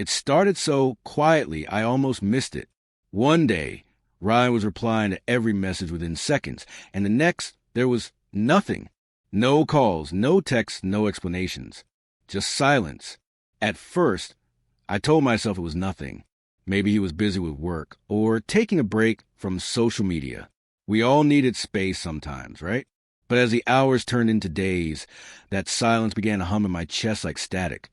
It started so quietly I almost missed it. One day, Ryan was replying to every message within seconds, and the next, there was nothing. No calls, no texts, no explanations. Just silence. At first, I told myself it was nothing. Maybe he was busy with work or taking a break from social media. We all needed space sometimes, right? But as the hours turned into days, that silence began to hum in my chest like static.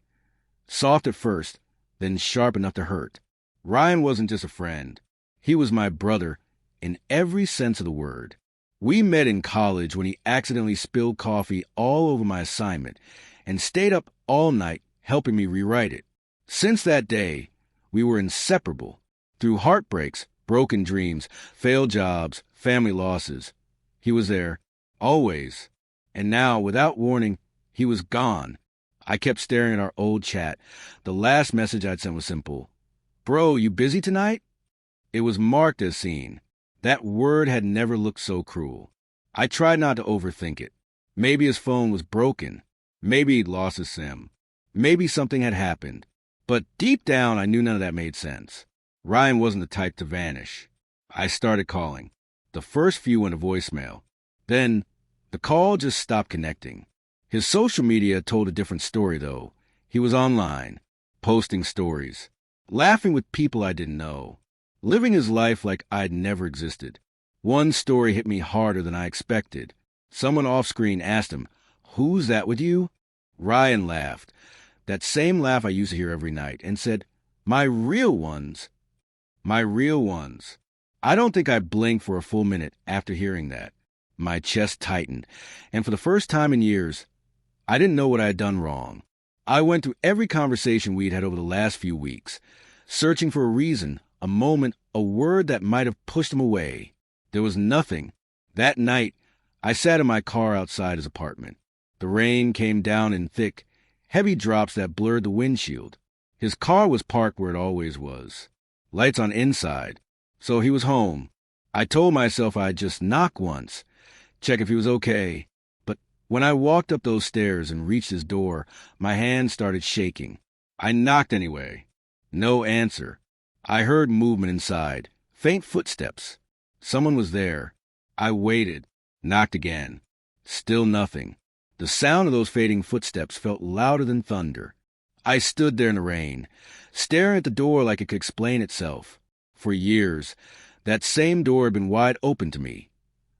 Soft at first, then sharp enough to hurt. Ryan wasn't just a friend. He was my brother in every sense of the word. We met in college when he accidentally spilled coffee all over my assignment and stayed up all night helping me rewrite it. Since that day, we were inseparable. Through heartbreaks, broken dreams, failed jobs, family losses. He was there, always. And now, without warning, he was gone. I kept staring at our old chat. The last message I'd sent was simple. "Bro, you busy tonight?" It was marked as seen. That word had never looked so cruel. I tried not to overthink it. Maybe his phone was broken. Maybe he'd lost his SIM. Maybe something had happened. But deep down, I knew none of that made sense. Ryan wasn't the type to vanish. I started calling. The first few went to voicemail. Then, the call just stopped connecting. His social media told a different story, though. He was online, posting stories, laughing with people I didn't know, living his life like I'd never existed. One story hit me harder than I expected. Someone off-screen asked him, "Who's that with you?" Ryan laughed, that same laugh I used to hear every night, and said, "My real ones." My real ones. I don't think I blinked for a full minute after hearing that. My chest tightened, and for the first time in years, I didn't know what I had done wrong. I went through every conversation we'd had over the last few weeks, searching for a reason, a moment, a word that might have pushed him away. There was nothing. That night, I sat in my car outside his apartment. The rain came down in thick, heavy drops that blurred the windshield. His car was parked where it always was. Lights on inside. So he was home. I told myself I'd just knock once, check if he was okay. But when I walked up those stairs and reached his door, my hand started shaking. I knocked anyway. No answer. I heard movement inside, faint footsteps. Someone was there. I waited, knocked again. Still nothing. The sound of those fading footsteps felt louder than thunder. I stood there in the rain, staring at the door like it could explain itself. For years, that same door had been wide open to me.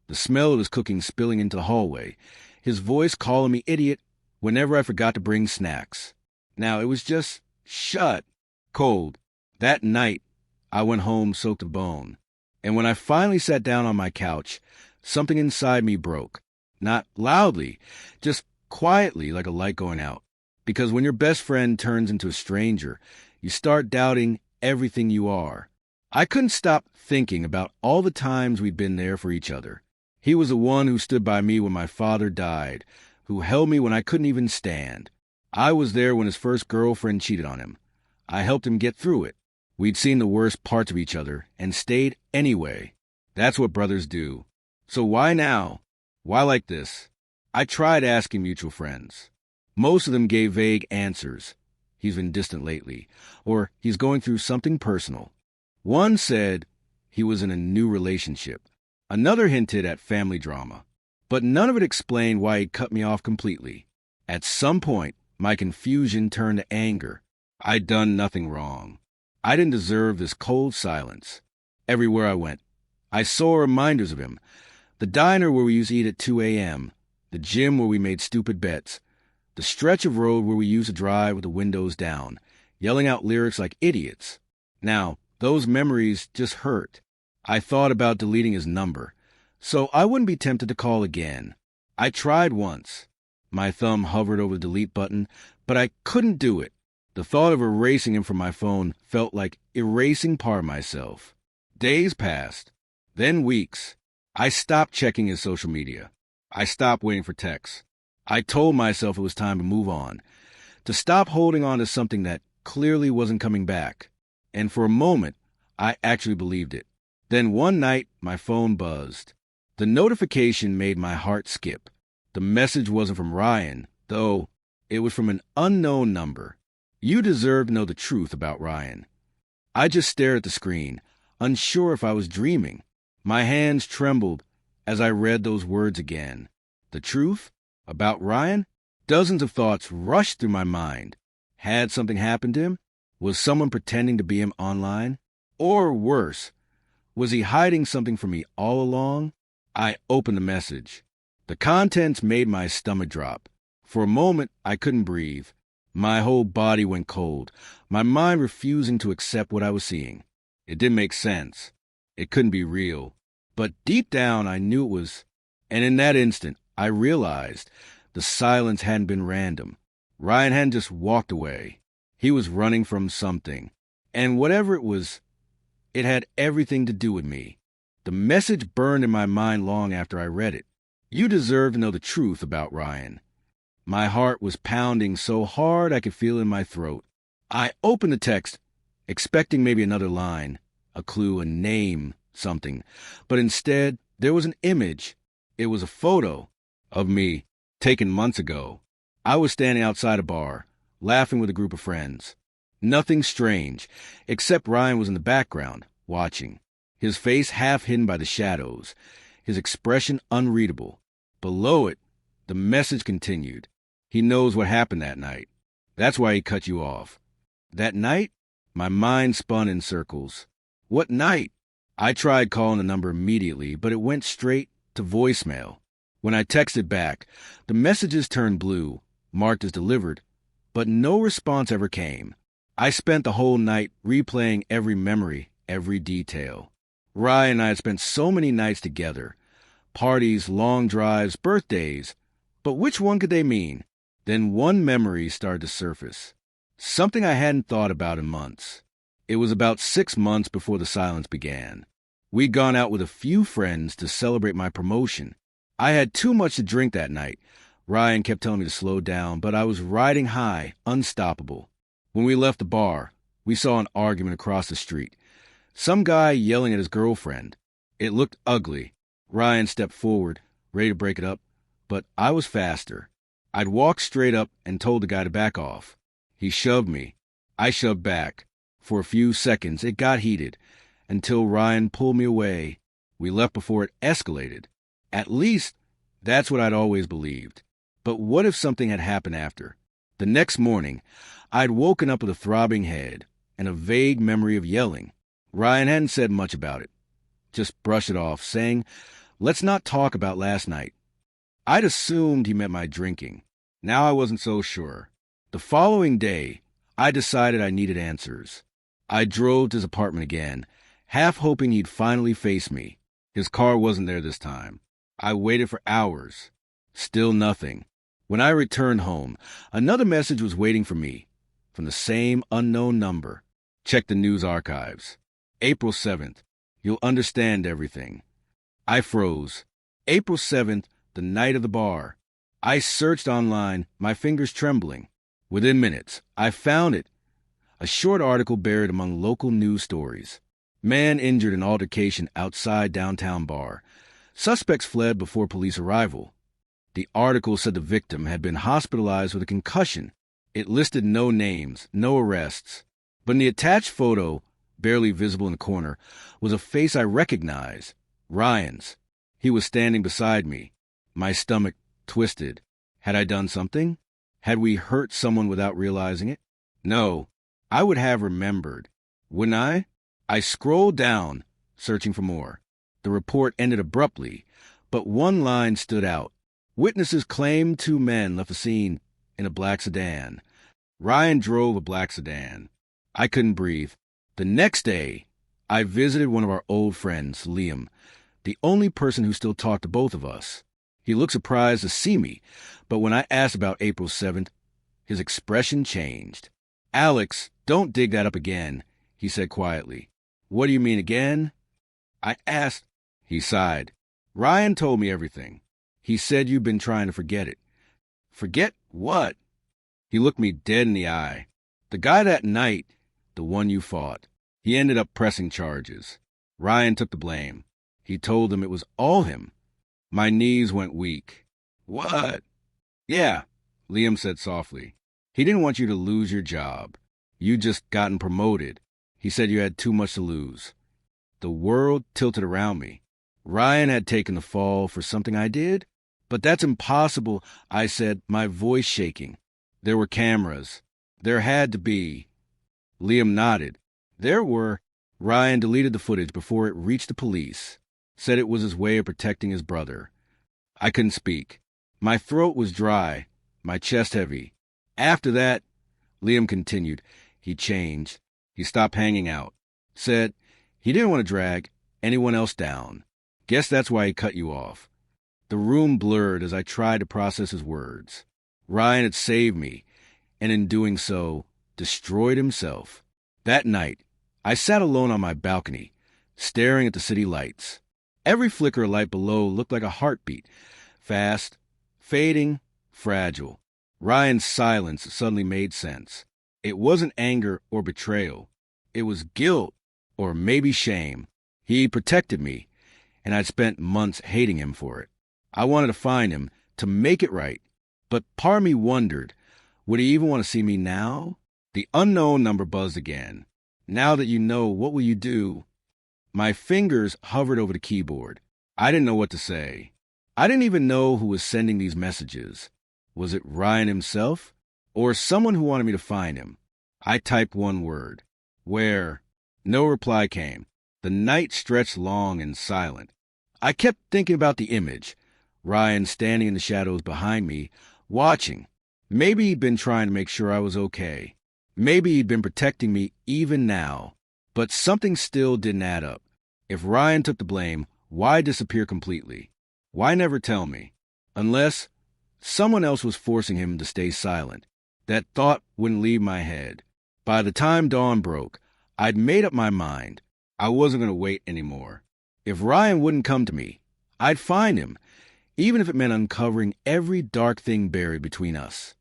The smell of his cooking spilling into the hallway, his voice calling me idiot whenever I forgot to bring snacks. Now it was just shut, cold. That night, I went home soaked to the bone. And when I finally sat down on my couch, something inside me broke. Not loudly, just quietly like a light going out. Because when your best friend turns into a stranger, you start doubting everything you are. I couldn't stop thinking about all the times we'd been there for each other. He was the one who stood by me when my father died, who held me when I couldn't even stand. I was there when his first girlfriend cheated on him. I helped him get through it. We'd seen the worst parts of each other and stayed anyway. That's what brothers do. So why now? Why like this? I tried asking mutual friends. Most of them gave vague answers. He's been distant lately, or he's going through something personal. One said he was in a new relationship. Another hinted at family drama. But none of it explained why he'd cut me off completely. At some point, my confusion turned to anger. I'd done nothing wrong. I didn't deserve this cold silence. Everywhere I went, I saw reminders of him. The diner where we used to eat at 2 a.m., the gym where we made stupid bets, the stretch of road where we used to drive with the windows down, yelling out lyrics like idiots. Now, those memories just hurt. I thought about deleting his number, so I wouldn't be tempted to call again. I tried once. My thumb hovered over the delete button, but I couldn't do it. The thought of erasing him from my phone felt like erasing part of myself. Days passed, then weeks. I stopped checking his social media. I stopped waiting for texts. I told myself it was time to move on, to stop holding on to something that clearly wasn't coming back. And for a moment, I actually believed it. Then one night, my phone buzzed. The notification made my heart skip. The message wasn't from Ryan, though. It was from an unknown number. You deserve to know the truth about Ryan. I just stared at the screen, unsure if I was dreaming. My hands trembled as I read those words again. The truth? About Ryan? Dozens of thoughts rushed through my mind. Had something happened to him? Was someone pretending to be him online? Or worse, was he hiding something from me all along? I opened the message. The contents made my stomach drop. For a moment, I couldn't breathe. My whole body went cold, my mind refusing to accept what I was seeing. It didn't make sense. It couldn't be real. But deep down, I knew it was. And in that instant, I realized the silence hadn't been random. Ryan hadn't just walked away. He was running from something. And whatever it was, it had everything to do with me. The message burned in my mind long after I read it. You deserve to know the truth about Ryan. My heart was pounding so hard I could feel it in my throat. I opened the text, expecting maybe another line, a clue, a name, something. But instead, there was an image. It was a photo of me, taken months ago. I was standing outside a bar, laughing with a group of friends. Nothing strange, except Ryan was in the background, watching. His face half hidden by the shadows, his expression unreadable. Below it, the message continued. He knows what happened that night. That's why he cut you off. That night? My mind spun in circles. What night? I tried calling the number immediately, but it went straight to voicemail. When I texted back, the messages turned blue, marked as delivered, but no response ever came. I spent the whole night replaying every memory, every detail. Ryan and I had spent so many nights together. Parties, long drives, birthdays. But which one could they mean? Then one memory started to surface. Something I hadn't thought about in months. It was about 6 months before the silence began. We'd gone out with a few friends to celebrate my promotion. I had too much to drink that night. Ryan kept telling me to slow down, but I was riding high, unstoppable. When we left the bar, we saw an argument across the street. Some guy yelling at his girlfriend. It looked ugly. Ryan stepped forward, ready to break it up, but I was faster. I'd walked straight up and told the guy to back off. He shoved me. I shoved back. For a few seconds, it got heated, until Ryan pulled me away. We left before it escalated. At least, that's what I'd always believed. But what if something had happened after? The next morning, I'd woken up with a throbbing head and a vague memory of yelling. Ryan hadn't said much about it. Just brushed it off, saying, "Let's not talk about last night." I'd assumed he meant my drinking. Now I wasn't so sure. The following day, I decided I needed answers. I drove to his apartment again, half hoping he'd finally face me. His car wasn't there this time. I waited for hours. Still nothing. When I returned home, another message was waiting for me, from the same unknown number. Check the news archives. April 7th. You'll understand everything. I froze. April 7th, the night of the bar. I searched online, my fingers trembling. Within minutes, I found it. A short article buried among local news stories. Man injured in altercation outside downtown bar. Suspects fled before police arrival. The article said the victim had been hospitalized with a concussion. It listed no names, no arrests. But in the attached photo, barely visible in the corner, was a face I recognized. Ryan's. He was standing beside me. My stomach twisted. Had I done something? Had we hurt someone without realizing it? No. I would have remembered. Wouldn't I? I scrolled down, searching for more. The report ended abruptly, but one line stood out. Witnesses claimed 2 men left the scene in a black sedan. Ryan drove a black sedan. I couldn't breathe. The next day, I visited one of our old friends, Liam, the only person who still talked to both of us. He looked surprised to see me, but when I asked about April 7th, his expression changed. "Alex, don't dig that up again," he said quietly. "What do you mean again?" I asked. He sighed. "Ryan told me everything. He said you've been trying to forget it." "Forget what?" He looked me dead in the eye. "The guy that night, the one you fought. He ended up pressing charges. Ryan took the blame. He told them it was all him." My knees went weak. "What?" "Yeah," Liam said softly. He didn't want you to lose your job. You'd just gotten promoted. He said you had too much to lose. The world tilted around me. Ryan had taken the fall for something I did? But that's impossible, I said, my voice shaking. There were cameras. There had to be. Liam nodded. There were. Ryan deleted the footage before it reached the police. Said it was his way of protecting his brother. I couldn't speak. My throat was dry, my chest heavy. After that, Liam continued, he changed. He stopped hanging out. Said he didn't want to drag anyone else down. Guess that's why he cut you off. The room blurred as I tried to process his words. Ryan had saved me, and in doing so, destroyed himself. That night, I sat alone on my balcony, staring at the city lights. Every flicker of light below looked like a heartbeat, fast, fading, fragile. Ryan's silence suddenly made sense. It wasn't anger or betrayal. It was guilt, or maybe shame. He protected me, and I'd spent months hating him for it. I wanted to find him, to make it right. But part of me wondered, would he even want to see me now? The unknown number buzzed again. Now that you know, what will you do? My fingers hovered over the keyboard. I didn't know what to say. I didn't even know who was sending these messages. Was it Ryan himself? Or someone who wanted me to find him? I typed one word. Where? No reply came. The night stretched long and silent. I kept thinking about the image. Ryan standing in the shadows behind me, watching. Maybe he'd been trying to make sure I was okay. Maybe he'd been protecting me even now. But something still didn't add up. If Ryan took the blame, why disappear completely? Why never tell me? Unless someone else was forcing him to stay silent. That thought wouldn't leave my head. By the time dawn broke, I'd made up my mind. I wasn't going to wait anymore. If Ryan wouldn't come to me, I'd find him, even if it meant uncovering every dark thing buried between us.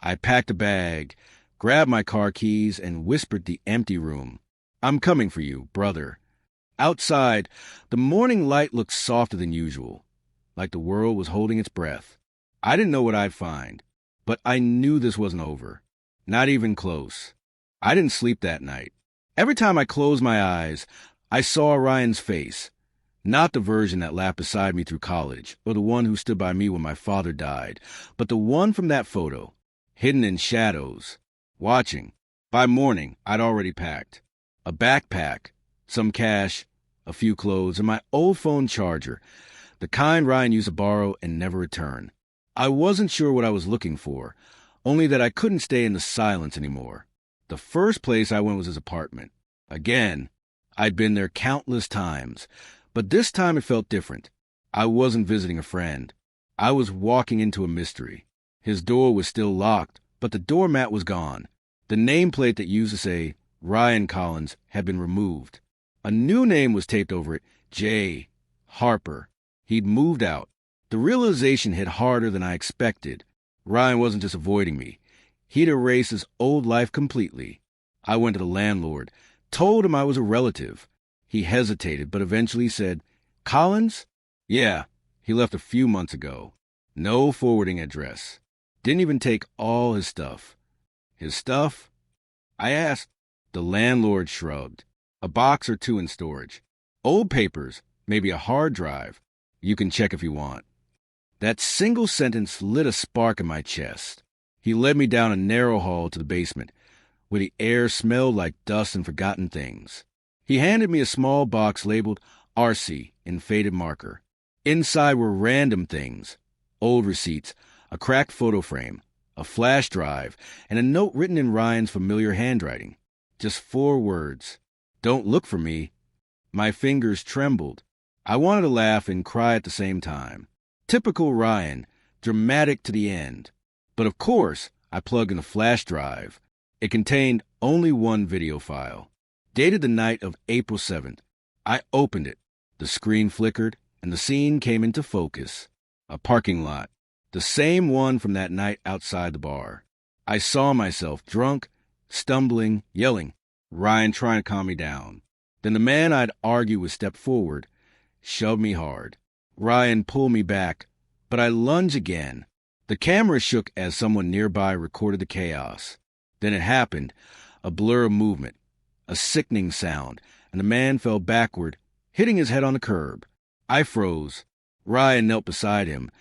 I packed a bag, grabbed my car keys, and whispered the empty room. I'm coming for you, brother. Outside, the morning light looked softer than usual, like the world was holding its breath. I didn't know what I'd find, but I knew this wasn't over. Not even close. I didn't sleep that night. Every time I closed my eyes, I saw Ryan's face. Not the version that laughed beside me through college, or the one who stood by me when my father died, but the one from that photo, hidden in shadows, watching. By morning, I'd already packed. A backpack, some cash, a few clothes, and my old phone charger, the kind Ryan used to borrow and never return. I wasn't sure what I was looking for, only that I couldn't stay in the silence anymore. The first place I went was his apartment. Again, I'd been there countless times, but this time it felt different. I wasn't visiting a friend. I was walking into a mystery. His door was still locked, but the doormat was gone. The nameplate that used to say Ryan Collins had been removed. A new name was taped over it, J. Harper. He'd moved out. The realization hit harder than I expected. Ryan wasn't just avoiding me. He'd erased his old life completely. I went to the landlord, told him I was a relative. He hesitated, but eventually said, Collins? Yeah, he left a few months ago. No forwarding address. Didn't even take all his stuff. His stuff? I asked. The landlord shrugged. A box or two in storage. Old papers, maybe a hard drive. You can check if you want. That single sentence lit a spark in my chest. He led me down a narrow hall to the basement, where the air smelled like dust and forgotten things. He handed me a small box labeled RC in faded marker. Inside were random things, old receipts, a cracked photo frame, a flash drive, and a note written in Ryan's familiar handwriting. Just 4 words. Don't look for me. My fingers trembled. I wanted to laugh and cry at the same time. Typical Ryan, dramatic to the end. But of course, I plugged in a flash drive. It contained only one video file, dated the night of April 7th. I opened it. The screen flickered, and the scene came into focus. A parking lot. The same one from that night outside the bar. I saw myself drunk, stumbling, yelling, Ryan trying to calm me down. Then the man I'd argued with stepped forward, shoved me hard. Ryan pulled me back, but I lunged again. The The camera shook as someone nearby recorded the chaos. Then it happened, a blur of movement, a sickening sound, and the man fell backward, hitting his head on the curb. I froze. Ryan knelt beside him,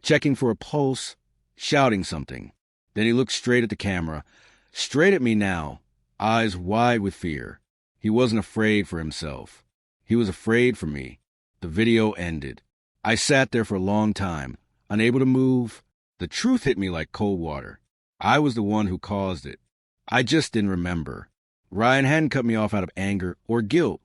checking for a pulse, shouting something. Then he looked straight at the camera, straight at me now, eyes wide with fear. He wasn't afraid for himself. He was afraid for me. The video ended. I sat there for a long time, unable to move. The truth hit me like cold water. I was the one who caused it. I just didn't remember. Ryan hadn't cut me off out of anger or guilt.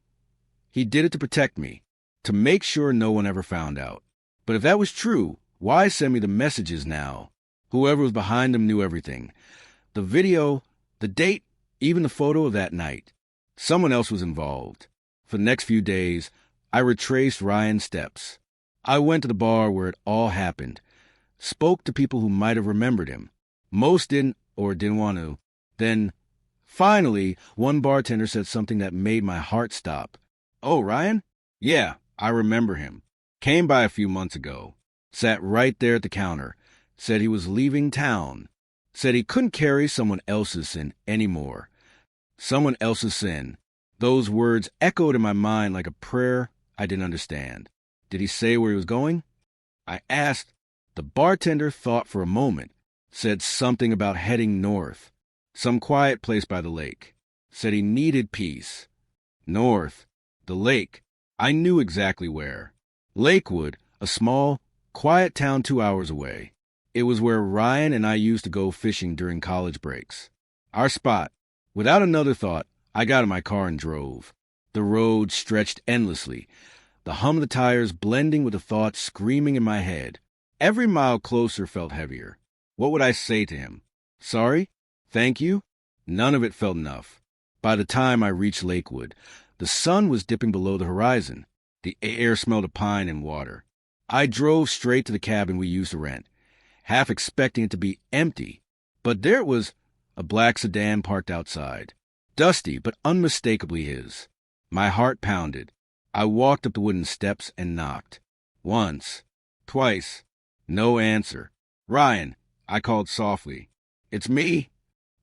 He did it to protect me, to make sure no one ever found out. But if that was true, why send me the messages now? Whoever was behind them knew everything. The video, the date, even the photo of that night. Someone else was involved. For the next few days, I retraced Ryan's steps. I went to the bar where it all happened, spoke to people who might have remembered him. Most didn't or didn't want to. Then, finally, one bartender said something that made my heart stop. "Oh, Ryan? Yeah, I remember him. Came by a few months ago. Sat right there at the counter. Said he was leaving town. Said he couldn't carry someone else's sin anymore. Someone else's sin." Those words echoed in my mind like a prayer I didn't understand. Did he say where he was going? I asked. The bartender thought for a moment. Said something about heading north. Some quiet place by the lake. Said he needed peace. North. The lake. I knew exactly where. Lakewood, a small, quiet town 2 hours away. It was where Ryan and I used to go fishing during college breaks. Our spot. Without another thought, I got in my car and drove. The road stretched endlessly, the hum of the tires blending with the thoughts screaming in my head. Every mile closer felt heavier. What would I say to him? Sorry? Thank you? None of it felt enough. By the time I reached Lakewood, the sun was dipping below the horizon. The air smelled of pine and water. I drove straight to the cabin we used to rent, half expecting it to be empty. But there it was, a black sedan parked outside. Dusty, but unmistakably his. My heart pounded. I walked up the wooden steps and knocked. Once. Twice. No answer. "Ryan," I called softly. "It's me."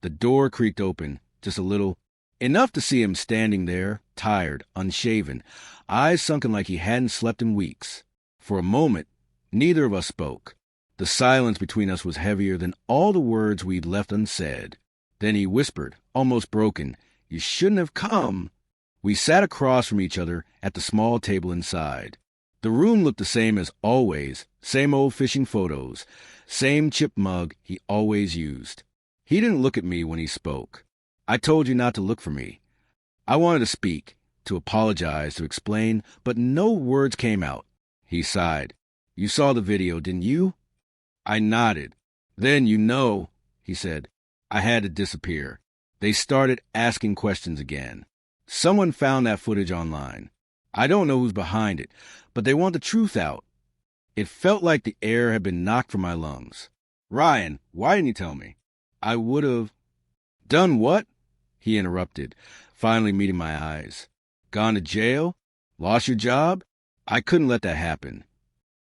The door creaked open, just a little. Enough to see him standing there, tired, unshaven, eyes sunken like he hadn't slept in weeks. For a moment, neither of us spoke. The silence between us was heavier than all the words we'd left unsaid. Then he whispered, almost broken, "You shouldn't have come." We sat across from each other at the small table inside. The room looked the same as always, same old fishing photos, same chipped mug he always used. He didn't look at me when he spoke. "I told you not to look for me." I wanted to speak, to apologize, to explain, but no words came out. He sighed. "You saw the video, didn't you?" I nodded. "Then you know," he said. I had to disappear. They started asking questions again. Someone found that footage online. I don't know who's behind it, but they want the truth out. It felt like the air had been knocked from my lungs. "Ryan, why didn't you tell me?" "I would have—" "Done what?" He interrupted, finally meeting my eyes. "Gone to jail? Lost your job? I couldn't let that happen."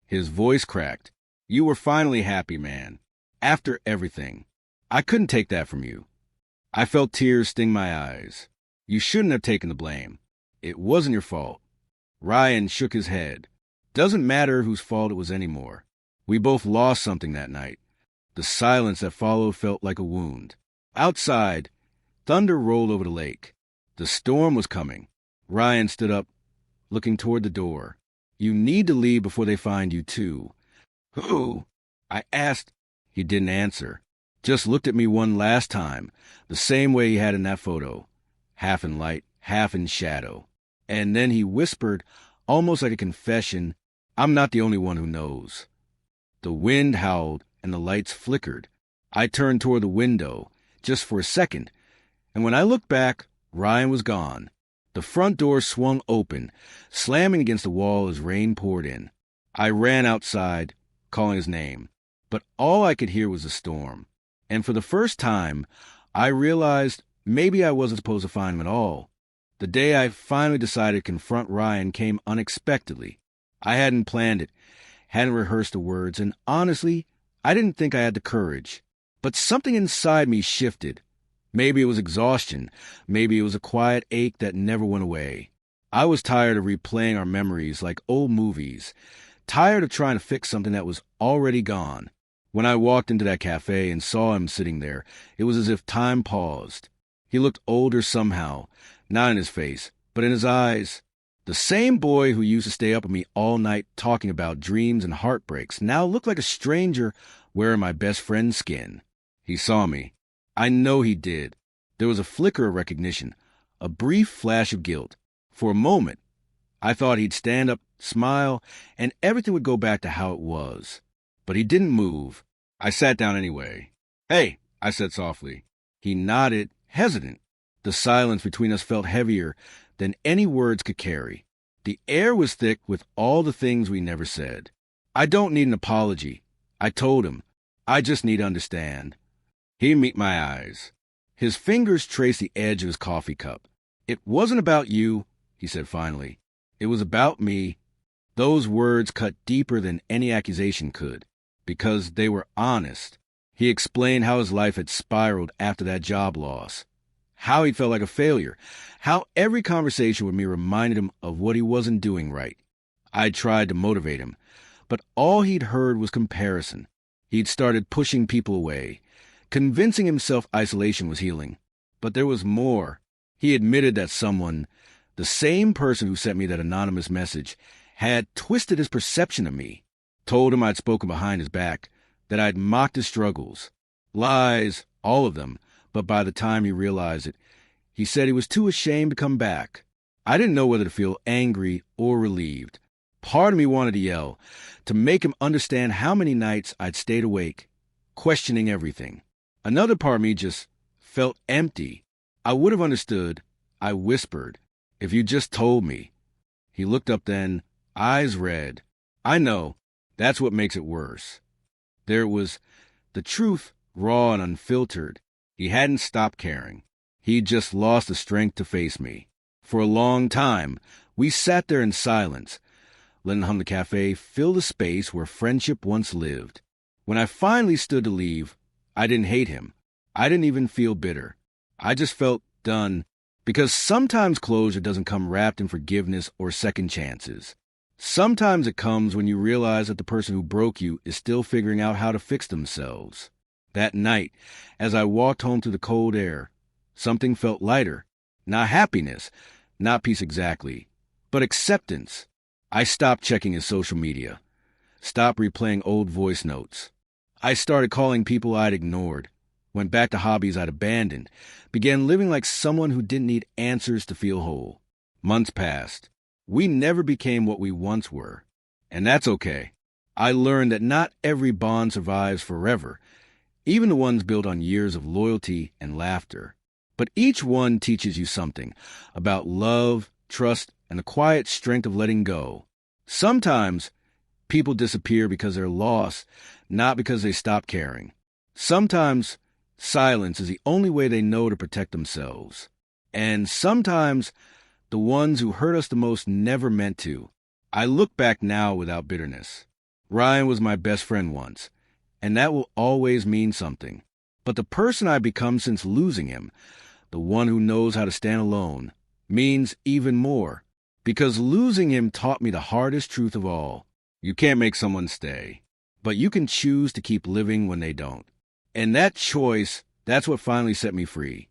His voice cracked. "You were finally happy, man. After everything. I couldn't take that from you." I felt tears sting my eyes. "You shouldn't have taken the blame. It wasn't your fault." Ryan shook his head. "Doesn't matter whose fault it was anymore. We both lost something that night." The silence that followed felt like a wound. Outside, thunder rolled over the lake. The storm was coming. Ryan stood up, looking toward the door. "You need to leave before they find you, too." "Who?" I asked. He didn't answer. Just looked at me one last time, the same way he had in that photo, half in light, half in shadow. And then he whispered, almost like a confession, "I'm not the only one who knows." The wind howled and the lights flickered. I turned toward the window, just for a second, and when I looked back, Ryan was gone. The front door swung open, slamming against the wall as rain poured in. I ran outside, calling his name, but all I could hear was the storm. And for the first time, I realized maybe I wasn't supposed to find him at all. The day I finally decided to confront Ryan came unexpectedly. I hadn't planned it, hadn't rehearsed the words, and honestly, I didn't think I had the courage. But something inside me shifted. Maybe it was exhaustion. Maybe it was a quiet ache that never went away. I was tired of replaying our memories like old movies. Tired of trying to fix something that was already gone. When I walked into that cafe and saw him sitting there, it was as if time paused. He looked older somehow, not in his face, but in his eyes. The same boy who used to stay up with me all night talking about dreams and heartbreaks now looked like a stranger wearing my best friend's skin. He saw me. I know he did. There was a flicker of recognition, a brief flash of guilt. For a moment, I thought he'd stand up, smile, and everything would go back to how it was. But he didn't move. I sat down anyway. "Hey," I said softly. He nodded, hesitant. The silence between us felt heavier than any words could carry. The air was thick with all the things we never said. "I don't need an apology," I told him. "I just need to understand." He met my eyes. His fingers traced the edge of his coffee cup. "It wasn't about you," he said finally. "It was about me." Those words cut deeper than any accusation could, because they were honest. He explained how his life had spiraled after that job loss, how he felt like a failure, how every conversation with me reminded him of what he wasn't doing right. I tried to motivate him, but all he'd heard was comparison. He'd started pushing people away, convincing himself isolation was healing. But there was more. He admitted that someone, the same person who sent me that anonymous message, had twisted his perception of me, told him I'd spoken behind his back, that I'd mocked his struggles. Lies, all of them, but by the time he realized it, he said he was too ashamed to come back. I didn't know whether to feel angry or relieved. Part of me wanted to yell, to make him understand how many nights I'd stayed awake, questioning everything. Another part of me just felt empty. I would have understood, I whispered, if you just told me. He looked up then, eyes red. I know, that's what makes it worse. There was the truth, raw and unfiltered. He hadn't stopped caring. He'd just lost the strength to face me. For a long time, we sat there in silence, letting hum the cafe fill the space where friendship once lived. When I finally stood to leave, I didn't hate him. I didn't even feel bitter. I just felt done, because sometimes closure doesn't come wrapped in forgiveness or second chances. Sometimes it comes when you realize that the person who broke you is still figuring out how to fix themselves. That night, as I walked home through the cold air, something felt lighter. Not happiness, not peace exactly, but acceptance. I stopped checking his social media, stopped replaying old voice notes. I started calling people I'd ignored, went back to hobbies I'd abandoned, began living like someone who didn't need answers to feel whole. Months passed. We never became what we once were, and that's okay. I learned that not every bond survives forever, even the ones built on years of loyalty and laughter. But each one teaches you something about love, trust, and the quiet strength of letting go. Sometimes people disappear because they're lost, not because they stop caring. Sometimes silence is the only way they know to protect themselves. And sometimes the ones who hurt us the most never meant to. I look back now without bitterness. Ryan was my best friend once, and that will always mean something. But the person I've become since losing him, the one who knows how to stand alone, means even more. Because losing him taught me the hardest truth of all. You can't make someone stay, but you can choose to keep living when they don't. And that choice, that's what finally set me free.